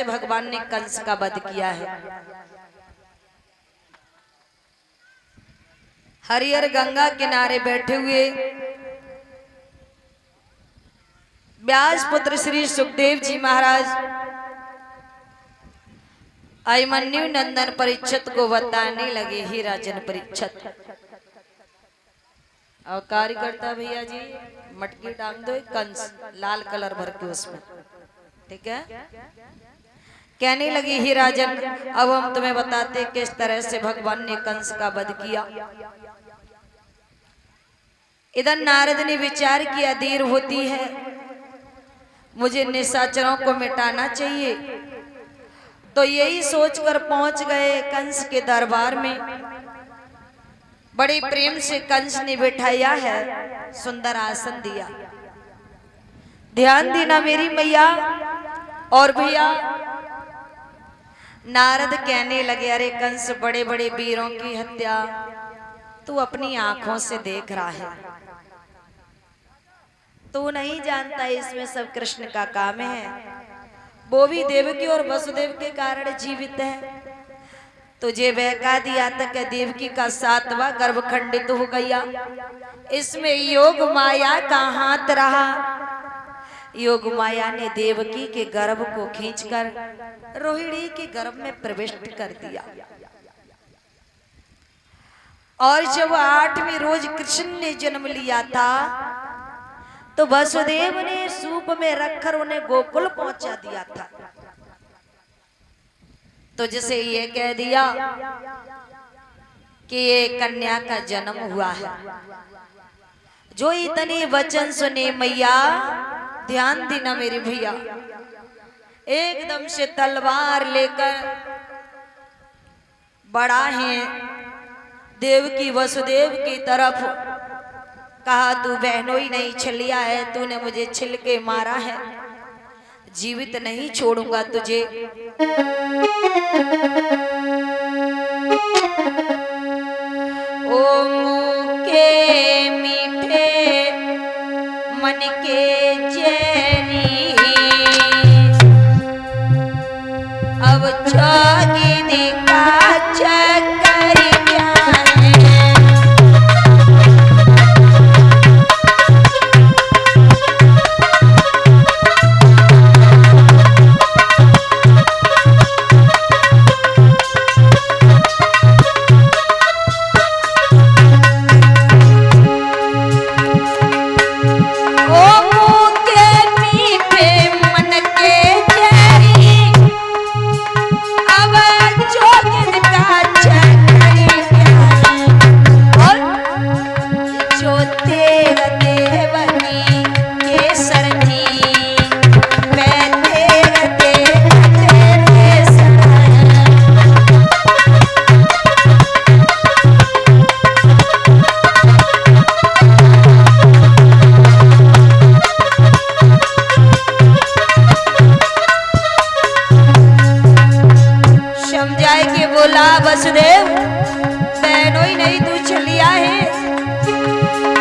भगवान ने कंस का वध किया है। हरिहर गंगा किनारे बैठे हुए व्यास पुत्र श्री सुखदेव जी महाराज अभिमन्यु नंदन परीक्षित को बताने लगे, ही राजन परीक्षित, और कार्यकर्ता भैया जी मटकी डाल दो, कंस लाल कलर भर के उसमें, ठीक है। कहने लगी, ही राजन अब हम तुम्हें बताते किस तरह से भगवान ने कंस का वध किया। इधर नारद ने विचार किया, देर होती है, मुझे निशाचरों को मिटाना चाहिए। तो यही सोचकर पहुंच गए कंस के दरबार में। बड़े प्रेम से कंस ने बिठाया है, सुंदर आसन दिया। ध्यान देना मेरी मैया और भैया। नारद कहने लगे, अरे कंस, बड़े बड़े वीरों की हत्या तू अपनी आंखों से देख रहा है, तू नहीं जानता इसमें सब कृष्ण का काम है। वो भी देवकी और वसुदेव के कारण जीवित है। तुझे बहका दिया तक देवकी का 7वां गर्भ खंडित हो गया। इसमें योग माया का हाथ रहा। योग माया ने देवकी के गर्भ को खींचकर रोहिणी के गर्भ में प्रविष्ट कर दिया। और जब 8वें रोज कृष्ण ने जन्म लिया था तो वसुदेव ने सूप में रखकर उन्हें गोकुल पहुंचा दिया था। तो जिसे ये कह दिया कि ये कन्या का जन्म हुआ है। जो इतने वचन सुने मैया, ध्यान देना मेरे भैया, एकदम से तलवार लेकर बड़ा है देवकी वसुदेव की तरफ, कहा तू बहनोई नहीं छलिया है, तूने मुझे छिल के मारा है, जीवित नहीं छोड़ूंगा तुझे। ओ मुँह के मीठे मन के चैनी, अब छोगी दिखा चक्कर क्या है। वसुदेव बहनोई नहीं तू चलिया है।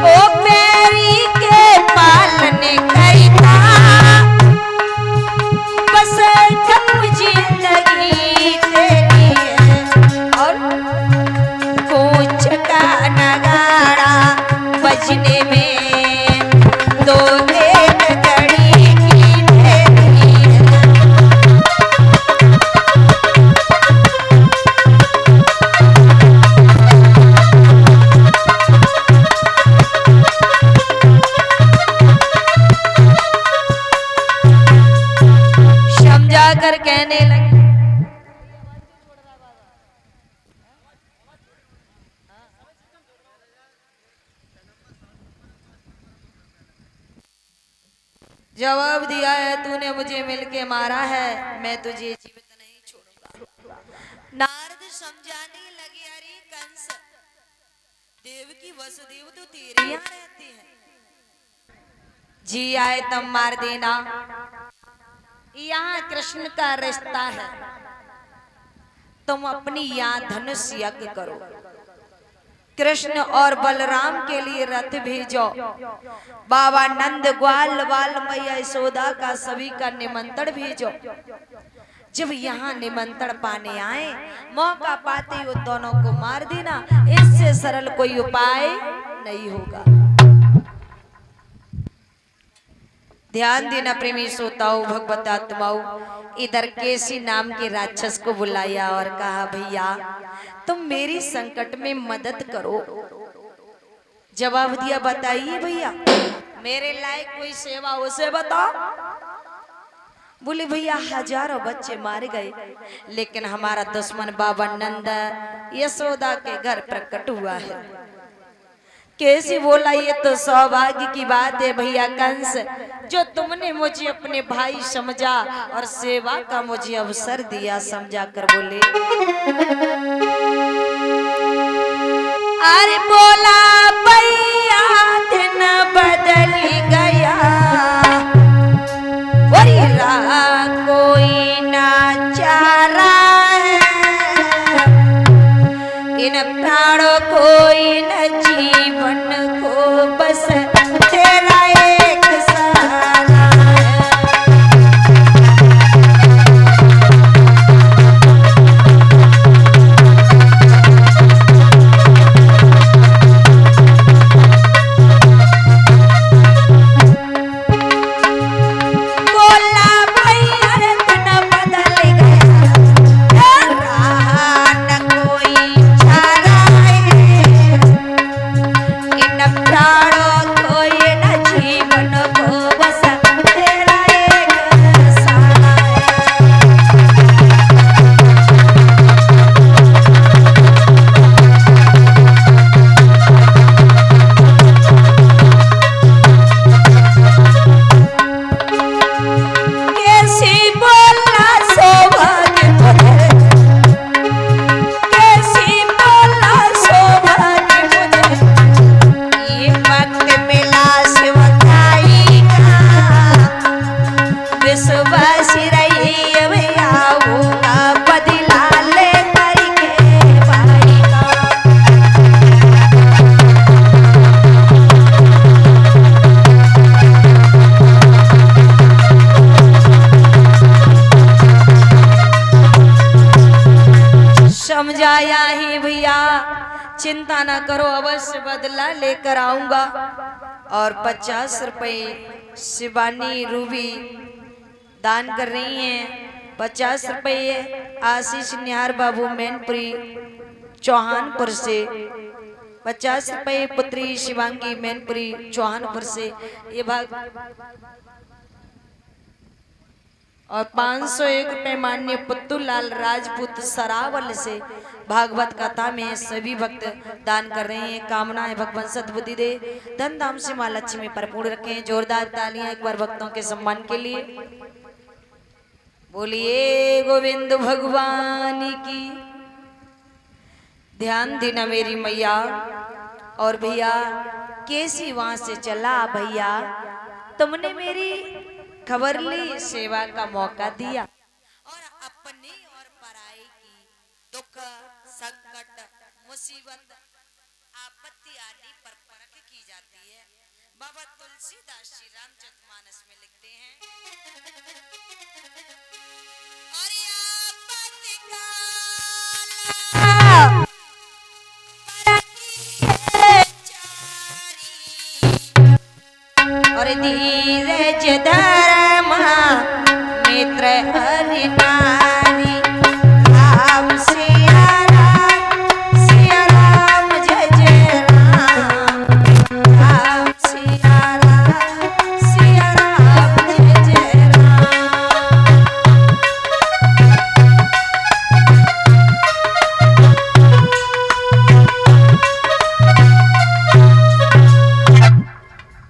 ओ मेरी के पालने कई था, बस जब जिंदगी तेरी है। और कुछ का नगाड़ा बजने में दो कहने लगे। जवाब दिया है, तूने मुझे मिलके मारा है, मैं तुझे जीवित नहीं छोड़ूंगा। नारद समझाने लगे, अरे कंस, देवकी वसुदेव तो तेरे यहाँ रहते हैं, जी आए तब मार देना। यहाँ कृष्ण का रिश्ता है, तुम अपनी यहाँ धनुष यज्ञ करो। कृष्ण और बलराम के लिए रथ भेजो। बाबा नंद ग्वाल बाल मैया यशोदा का सभी का निमंत्रण भेजो। जब यहाँ निमंत्रण पाने आए, मौका पाते ही उन दोनों को मार देना, इससे सरल कोई उपाय नहीं होगा। ध्यान देना प्रेमी श्रोताओं, भगवत आत्माओं। इधर केसी नाम के राक्षस को बुलाया और कहा, भैया तुम मेरी संकट में मदद करो। जवाब दिया, बताइए भैया, मेरे लायक कोई सेवा उसे बताओ। बोले, भैया हजारों बच्चे मारे गए, लेकिन हमारा दुश्मन बाबा नंद यशोदा के घर प्रकट हुआ है। कैसी बोला, ये तो सौभाग्य की बात है भैया कंस, जो तुमने मुझे अपने भाई समझा और सेवा का मुझे अवसर दिया समझा कर। बोले, अरे बोला भैया दिन बदल गया, कोई ना चारा है, इन प्राणों कोई न जीवन को बस तेरा एक सहारा है। समझाया ही भैया, चिंता ना करो, अवश्य बदला लेकर आऊंगा। और 50 रुपए शिवानी रूबी दान कर रही हैं। 50 रुपए आशीष निहार बाबू मैनपुरी चौहानपुर से, 50 रुपए पुत्री शिवांगी मैनपुरी चौहानपुर से ये भाग, और 501 रुपए मान्य पुत्तूलाल राजपूत सरावल से भागवत कथा में सभी भक्त दान कर रहे हैं। कामनाएं भगवान सद्बुद्धि दे, धन धाम से मां लक्ष्मी परिपूर्ण रखें। जोरदार तालियां एक बार भक्तों के सम्मान के लिए। बोलिए गोविंद भगवान की। ध्यान देना मेरी मैया। और भैया कैसी वहां से चला भैया, तुमने मेरी खबर ली, सेवा का मौका दिया, और अपनी और पराई की दुख संकट मुसीबत आपत्ति आदि पर परख की जाती है। बाबा तुलसीदास जी रामचरितमानस में लिखते हैं, और आपत्ति और धीरज धर्म मित्र हरि नारी, राम सिया राम जय जय राम, राम सिया राम जय जय राम।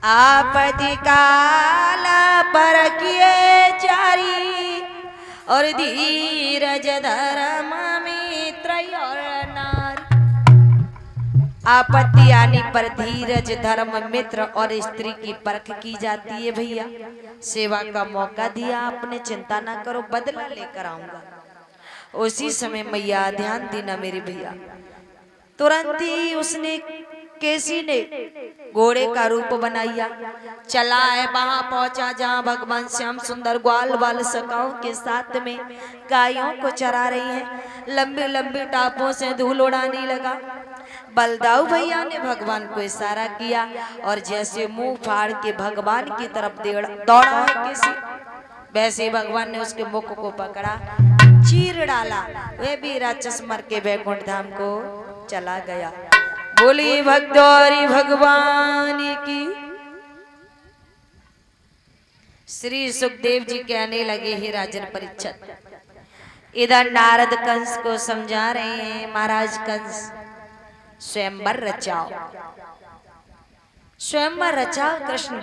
आपत्ति काल पर किए जारी, और धीरज धर्म मित्र और नारी। आपत्ति आने पर धीरज धर्म मित्र और स्त्री की परख की जाती है। भैया सेवा का मौका दिया आपने, चिंता ना करो, बदला लेकर आऊंगा। उसी समय मैया ध्यान देना मेरे भैया, तुरंत ही उसने केसी ने घोड़े का रूप बनाया, चला है वहां पहुंचा जहां भगवान श्याम सुंदर ग्वाल वाल सखाओं के साथ में गायों को चरा रही है। लंबी लंबी टापों से धूल उड़ाने लगा। बलदाऊ भैया ने भगवान को इशारा किया और जैसे मुंह फाड़ के भगवान की तरफ दौड़ा है केसी, वैसे ही भगवान ने उसके मुख को पकड़ा, चीर डाला। वह भी राक्षस मर के वैकुंठ धाम को चला गया। बोली भक्तौरी भगवान की। श्री सुखदेव जी कहने लगे, हे राजन परीक्षित, इधर नारद कंस को समझा रहे हैं, महाराज कंस स्वयंवर रचाओ, स्वयंवर रचाओ, कृष्ण